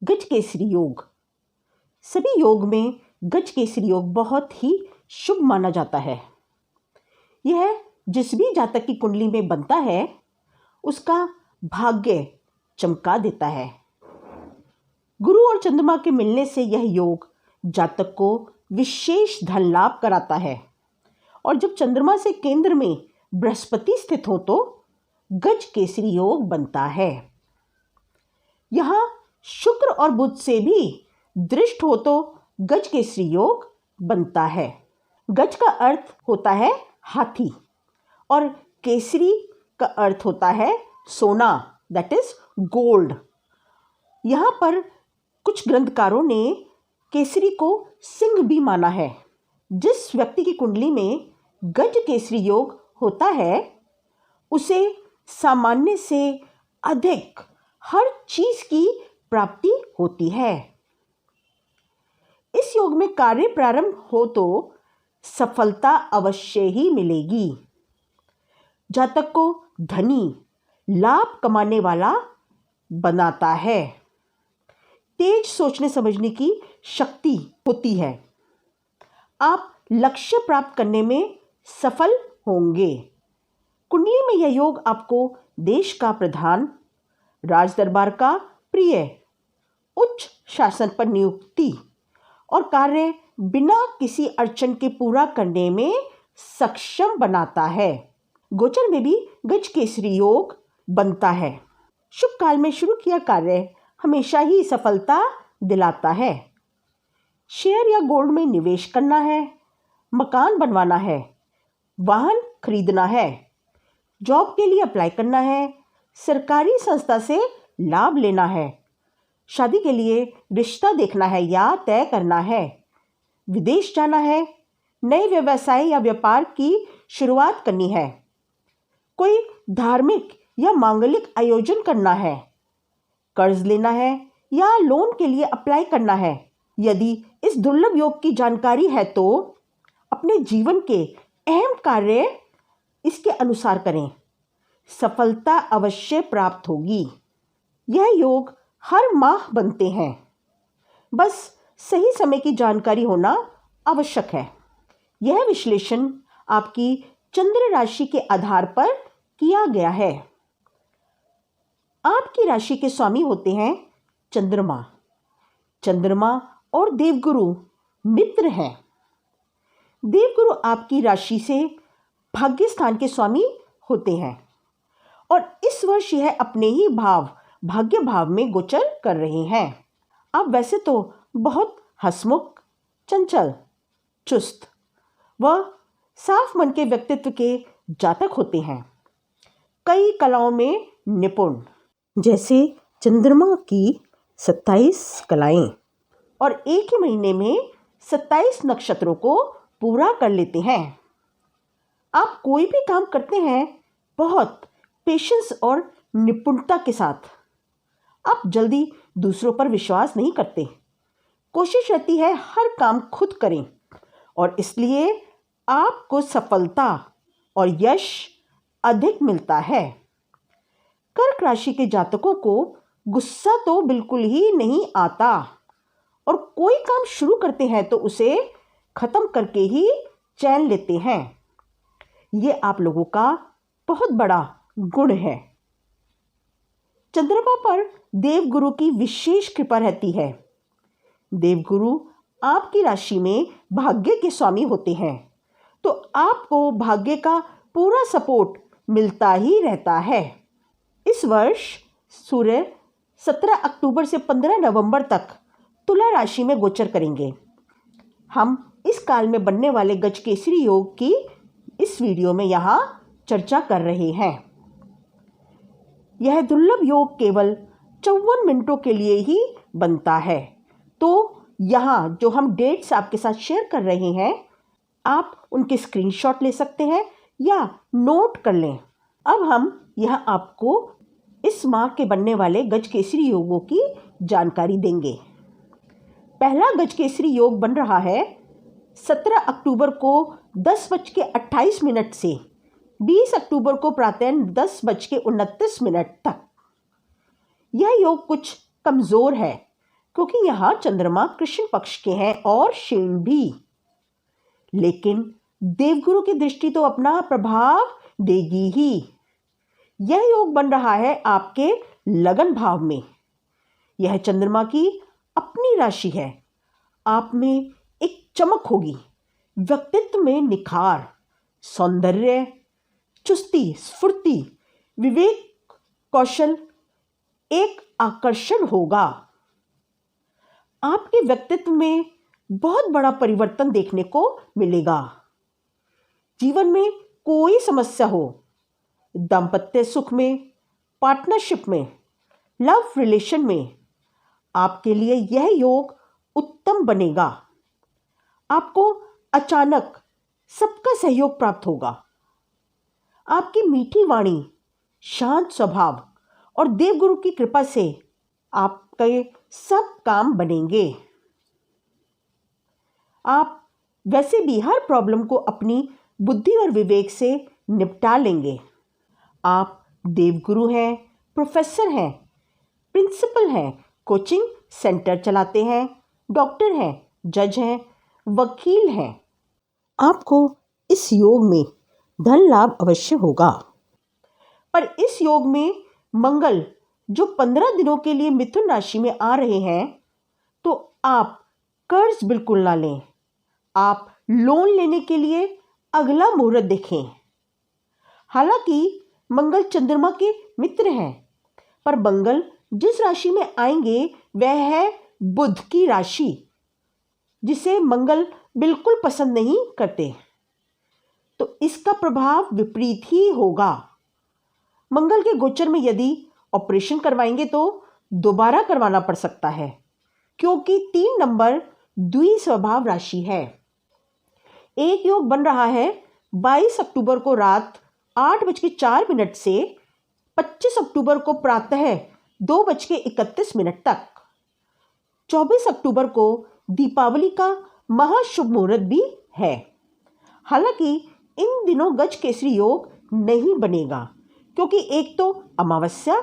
गजकेसरी योग। सभी योग में गजकेसरी योग बहुत ही शुभ माना जाता है। यह जिस भी जातक की कुंडली में बनता है उसका भाग्य चमका देता है। गुरु और चंद्रमा के मिलने से यह योग जातक को विशेष धन लाभ कराता है और जब चंद्रमा से केंद्र में बृहस्पति स्थित हो तो गजकेसरी योग बनता है। यहाँ शुक्र और बुध से भी दृष्ट हो तो गजकेसरी योग बनता है। गज का अर्थ होता है हाथी और केसरी का अर्थ होता है सोना, दैट इज गोल्ड। यहाँ पर कुछ ग्रंथकारों ने केसरी को सिंह भी माना है। जिस व्यक्ति की कुंडली में गजकेसरी योग होता है उसे सामान्य से अधिक हर चीज की प्राप्ति होती है। इस योग में कार्य प्रारंभ हो तो सफलता अवश्य ही मिलेगी। जातक को धनी, लाभ कमाने वाला बनाता है। तेज सोचने समझने की शक्ति होती है। आप लक्ष्य प्राप्त करने में सफल होंगे। कुंडली में यह योग आपको देश का प्रधान, राजदरबार का प्रिय, उच्च शासन पर नियुक्ति और कार्य बिना किसी अड़चन के पूरा करने में सक्षम बनाता है। गोचर में भी गजकेसरी योग बनता है। शुभ काल में शुरू किया कार्य हमेशा ही सफलता दिलाता है। शेयर या गोल्ड में निवेश करना है, मकान बनवाना है, वाहन खरीदना है, जॉब के लिए अप्लाई करना है, सरकारी संस्था से लाभ लेना है, शादी के लिए रिश्ता देखना है या तय करना है, विदेश जाना है, नए व्यवसाय या व्यापार की शुरुआत करनी है, कोई धार्मिक या मांगलिक आयोजन करना है, कर्ज लेना है या लोन के लिए अप्लाई करना है। यदि इस दुर्लभ योग की जानकारी है तो अपने जीवन के अहम कार्य इसके अनुसार करें। सफलता अवश्य प्राप्त होगी। यह योग हर माह बनते हैं, बस सही समय की जानकारी होना आवश्यक है। यह विश्लेषण आपकी चंद्र राशि के आधार पर किया गया है। आपकी राशि के स्वामी होते हैं चंद्रमा। चंद्रमा और देवगुरु मित्र हैं। देवगुरु आपकी राशि से भाग्य स्थान के स्वामी होते हैं और इस वर्ष यह अपने ही भाग्य भाव में गोचर कर रहे हैं। आप वैसे तो बहुत हंसमुख, चंचल, चुस्त व साफ मन के व्यक्तित्व के जातक होते हैं। कई कलाओं में निपुण, जैसे चंद्रमा की 27 कलाएं और एक ही महीने में 27 नक्षत्रों को पूरा कर लेते हैं। आप कोई भी काम करते हैं बहुत पेशेंस और निपुणता के साथ। आप जल्दी दूसरों पर विश्वास नहीं करते। कोशिश रहती है हर काम खुद करें और इसलिए आपको सफलता और यश अधिक मिलता है। कर्क राशि के जातकों को गुस्सा तो बिल्कुल ही नहीं आता और कोई काम शुरू करते हैं तो उसे खत्म करके ही चैन लेते हैं। ये आप लोगों का बहुत बड़ा गुण है। चंद्रमा पर देवगुरु की विशेष कृपा रहती है। देवगुरु आपकी राशि में भाग्य के स्वामी होते हैं तो आपको भाग्य का पूरा सपोर्ट मिलता ही रहता है। इस वर्ष सूर्य 17 अक्टूबर से 15 नवंबर तक तुला राशि में गोचर करेंगे। हम इस काल में बनने वाले गजकेसरी योग की इस वीडियो में यहाँ चर्चा कर रहे हैं। यह दुर्लभ योग केवल 54 मिनटों के लिए ही बनता है। तो यहाँ जो हम डेट्स आपके साथ शेयर कर रहे हैं आप उनके स्क्रीनशॉट ले सकते हैं या नोट कर लें। अब हम यहाँ आपको इस माह के बनने वाले गजकेसरी योगों की जानकारी देंगे। पहला गजकेसरी योग बन रहा है 17 अक्टूबर को 10:28 से 20 अक्टूबर को प्रातः 10:29 तक। यह योग कुछ कमज़ोर है क्योंकि यहाँ चंद्रमा कृष्ण पक्ष के हैं और शीण भी। लेकिन देवगुरु की दृष्टि तो अपना प्रभाव देगी ही। यह योग बन रहा है आपके लगन भाव में। यह चंद्रमा की अपनी राशि है। आप में एक चमक होगी, व्यक्तित्व में निखार, सौंदर्य, चुस्ती, स्फूर्ति, विवेक, कौशल, एक आकर्षण होगा। आपके व्यक्तित्व में बहुत बड़ा परिवर्तन देखने को मिलेगा। जीवन में कोई समस्या हो, दाम्पत्य सुख में, पार्टनरशिप में, लव रिलेशन में, आपके लिए यह योग उत्तम बनेगा। आपको अचानक सबका सहयोग प्राप्त होगा। आपकी मीठी वाणी, शांत स्वभाव और देवगुरु की कृपा से आपके सब काम बनेंगे। आप वैसे भी हर प्रॉब्लम को अपनी बुद्धि और विवेक से निपटा लेंगे। आप देवगुरु हैं, प्रोफेसर हैं, प्रिंसिपल हैं, कोचिंग सेंटर चलाते हैं, डॉक्टर हैं, जज हैं, वकील हैं। आपको इस योग में धन लाभ अवश्य होगा। पर इस योग में मंगल जो 15 दिनों के लिए मिथुन राशि में आ रहे हैं, तो आप कर्ज बिल्कुल ना लें। आप लोन लेने के लिए अगला मुहूर्त देखें। हालांकि मंगल चंद्रमा के मित्र हैं, पर मंगल जिस राशि में आएंगे वह है बुध की राशि, जिसे मंगल बिल्कुल पसंद नहीं करते। तो इसका प्रभाव विपरीत ही होगा। मंगल के गोचर में यदि ऑपरेशन करवाएंगे तो दोबारा करवाना पड़ सकता है, क्योंकि 3 नंबर द्विस्वभाव राशि है। एक योग बन रहा है 22 अक्टूबर को रात 8:04 से 25 अक्टूबर को प्रातः 2:31 तक। 24 अक्टूबर को दीपावली का महाशुभ मुहूर्त भी है। हालांकि इन दिनों गज केसरी योग नहीं बनेगा, क्योंकि एक तो अमावस्या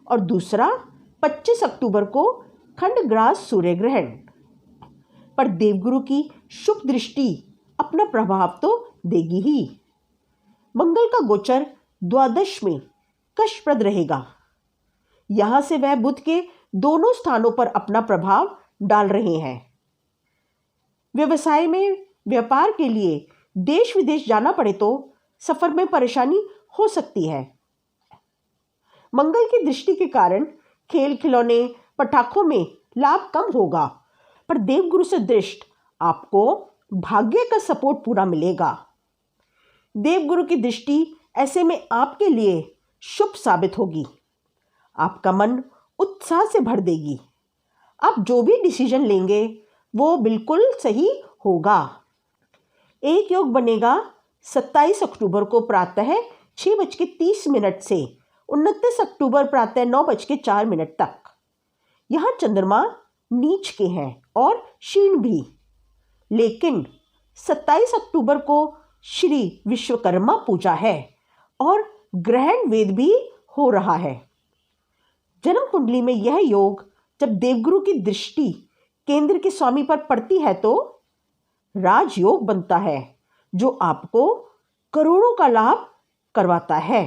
और दूसरा 25 अक्टूबर को खंडग्रास सूर्य ग्रहण। पर देवगुरु की शुभ दृष्टि अपना प्रभाव तो देगी ही। मंगल का गोचर द्वादश में कष्टप्रद रहेगा। यहां से वह बुध के दोनों स्थानों पर अपना प्रभाव डाल रहे हैं। व्यवसाय में व्यापार के लिए देश विदेश जाना पड़े तो सफर में परेशानी हो सकती है। मंगल की दृष्टि के कारण खेल खिलौने पटाखों में लाभ कम होगा, पर देवगुरु से दृष्टि आपको भाग्य का सपोर्ट पूरा मिलेगा। देवगुरु की दृष्टि ऐसे में आपके लिए शुभ साबित होगी। आपका मन उत्साह से भर देगी। आप जो भी डिसीजन लेंगे वो बिल्कुल सही होगा। एक योग बनेगा 27 अक्टूबर को प्रातः 6:30 से 29 अक्टूबर प्रातः 9:04 तक। यहाँ चंद्रमा नीच के हैं और क्षीण भी। लेकिन 27 अक्टूबर को श्री विश्वकर्मा पूजा है और ग्रहण वेद भी हो रहा है। जन्म कुंडली में यह योग जब देवगुरु की दृष्टि केंद्र के स्वामी पर पड़ती है तो राजयोग बनता है, जो आपको करोड़ों का लाभ करवाता है।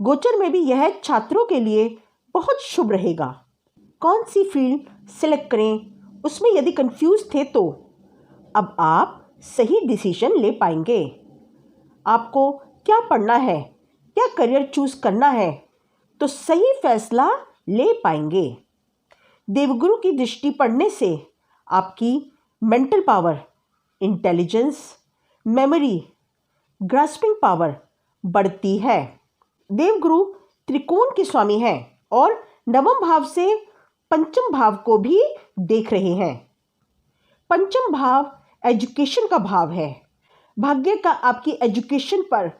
गोचर में भी यह छात्रों के लिए बहुत शुभ रहेगा। कौन सी फील्ड सिलेक्ट करें, उसमें यदि कंफ्यूज थे तो अब आप सही डिसीजन ले पाएंगे। आपको क्या पढ़ना है, क्या करियर चूज करना है, तो सही फैसला ले पाएंगे। देवगुरु की दृष्टि पड़ने से आपकी mental power, intelligence, memory, grasping power बढ़ती है। देवगुरु त्रिकोण के स्वामी हैं और नवम भाव से पंचम भाव को भी देख रहे हैं। पंचम भाव एजुकेशन का भाव है। भाग्य का आपकी एजुकेशन पर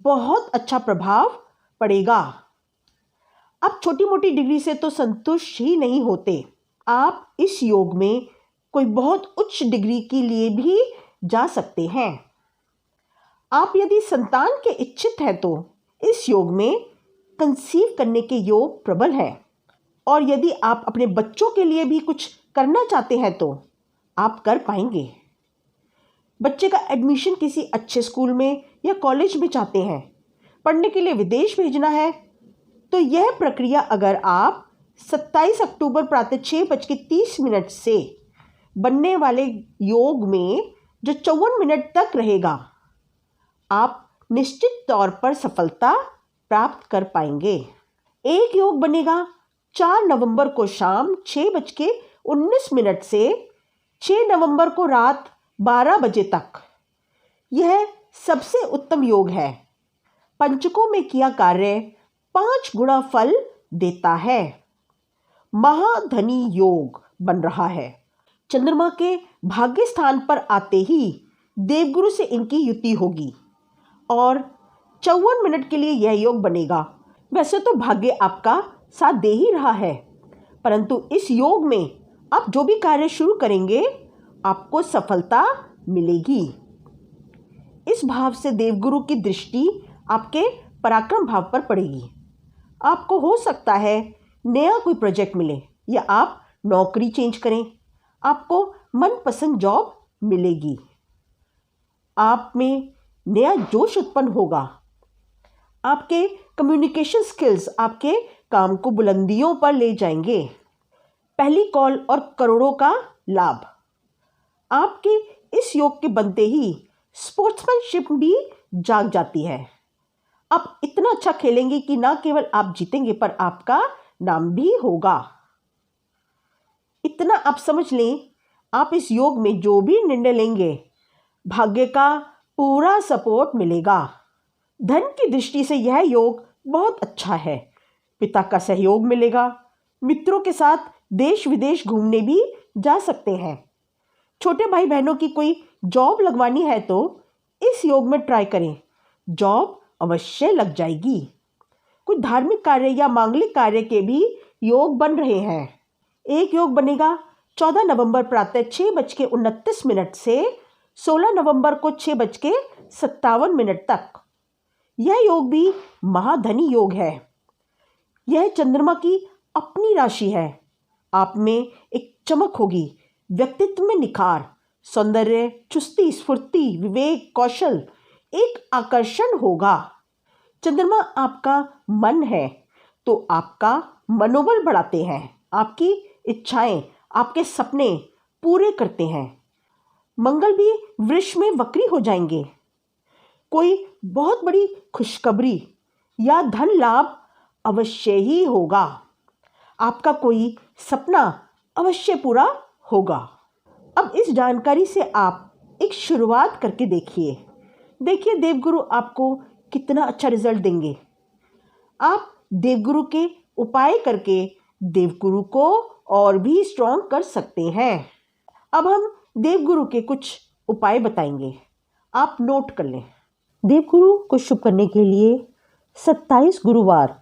बहुत अच्छा प्रभाव पड़ेगा। आप छोटी मोटी डिग्री से तो संतुष्ट ही नहीं होते। आप इस योग में कोई बहुत उच्च डिग्री के लिए भी जा सकते हैं। आप यदि संतान के इच्छित हैं तो इस योग में कंसीव करने के योग प्रबल है। और यदि आप अपने बच्चों के लिए भी कुछ करना चाहते हैं तो आप कर पाएंगे। बच्चे का एडमिशन किसी अच्छे स्कूल में या कॉलेज में चाहते हैं, पढ़ने के लिए विदेश भेजना है, तो यह प्रक्रिया अगर आप 27 अक्टूबर प्रातः 6:30 से बनने वाले योग में जो 54 मिनट तक रहेगा, आप निश्चित तौर पर सफलता प्राप्त कर पाएंगे। एक योग बनेगा 4 नवंबर को शाम 6:19 से 6 नवंबर को रात 12 बजे तक। यह सबसे उत्तम योग है। पंचकों में किया कार्य 5 गुना फल देता है। महाधनी योग बन रहा है। चंद्रमा के भाग्य स्थान पर आते ही देवगुरु से इनकी युति होगी और 54 मिनट के लिए यह योग बनेगा। वैसे तो भाग्य आपका साथ दे ही रहा है, परंतु इस योग में आप जो भी कार्य शुरू करेंगे आपको सफलता मिलेगी। इस भाव से देवगुरु की दृष्टि आपके पराक्रम भाव पर पड़ेगी। आपको हो सकता है नया कोई प्रोजेक्ट मिले या आप नौकरी चेंज करें, आपको मनपसंद जॉब मिलेगी। आप में नया जोश उत्पन्न होगा। आपके कम्युनिकेशन स्किल्स आपके काम को बुलंदियों पर ले जाएंगे। पहली कॉल और करोड़ों का लाभ। आपके इस योग के बनते ही स्पोर्ट्समैनशिप भी जाग जाती है। आप इतना अच्छा खेलेंगे कि ना केवल आप जीतेंगे पर आपका नाम भी होगा। इतना आप समझ लें, आप इस योग में जो भी निर्णय लेंगे भाग्य का पूरा सपोर्ट मिलेगा। धन की दृष्टि से यह योग बहुत अच्छा है। पिता का सहयोग मिलेगा। मित्रों के साथ देश विदेश घूमने भी जा सकते हैं। छोटे भाई बहनों की कोई जॉब लगवानी है तो इस योग में ट्राई करें, जॉब अवश्य लग जाएगी। कुछ धार्मिक कार्य या मांगलिक कार्य के भी योग बन रहे हैं। एक योग बनेगा 14 नवंबर प्रातः 6:29 से 16 नवंबर को 6:57 तक। यह योग भी महाधनी योग है। यह चंद्रमा की अपनी राशि है। आप में एक चमक होगी, व्यक्तित्व में निखार, सौंदर्य, चुस्ती, स्फूर्ति, विवेक, कौशल, एक आकर्षण होगा। चंद्रमा आपका मन है तो आपका मनोबल बढ़ाते हैं। आपकी इच्छाएं, आपके सपने पूरे करते हैं। मंगल भी वृष में वक्री हो जाएंगे। कोई बहुत बड़ी खुशखबरी या धन लाभ अवश्य ही होगा। आपका कोई सपना अवश्य पूरा होगा। अब इस जानकारी से आप एक शुरुआत करके देखिए देवगुरु आपको कितना अच्छा रिजल्ट देंगे। आप देवगुरु के उपाय करके देवगुरु को और भी स्ट्रॉन्ग कर सकते हैं। अब हम देवगुरु के कुछ उपाय बताएंगे, आप नोट कर लें। देवगुरु को शुभ करने के लिए 27 गुरुवार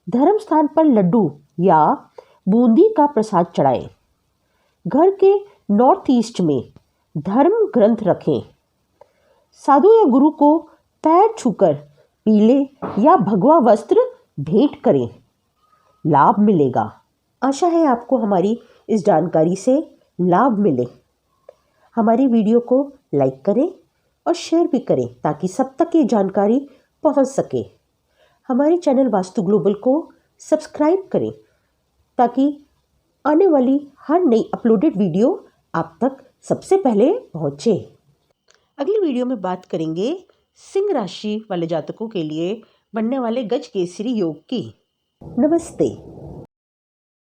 धर्म स्थान पर लड्डू या बूंदी का प्रसाद चढ़ाएं। घर के नॉर्थ ईस्ट में धर्म ग्रंथ रखें। साधु या गुरु को पैर छूकर पीले या भगवा वस्त्र भेंट करें, लाभ मिलेगा। आशा है आपको हमारी इस जानकारी से लाभ मिले। हमारी वीडियो को लाइक करें और शेयर भी करें ताकि सब तक ये जानकारी पहुंच सके। हमारे चैनल वास्तु ग्लोबल को सब्सक्राइब करें ताकि आने वाली हर नई अपलोडेड वीडियो आप तक सबसे पहले पहुंचे। अगली वीडियो में बात करेंगे सिंह राशि वाले जातकों के लिए बनने वाले गज केसरी योग की। नमस्ते।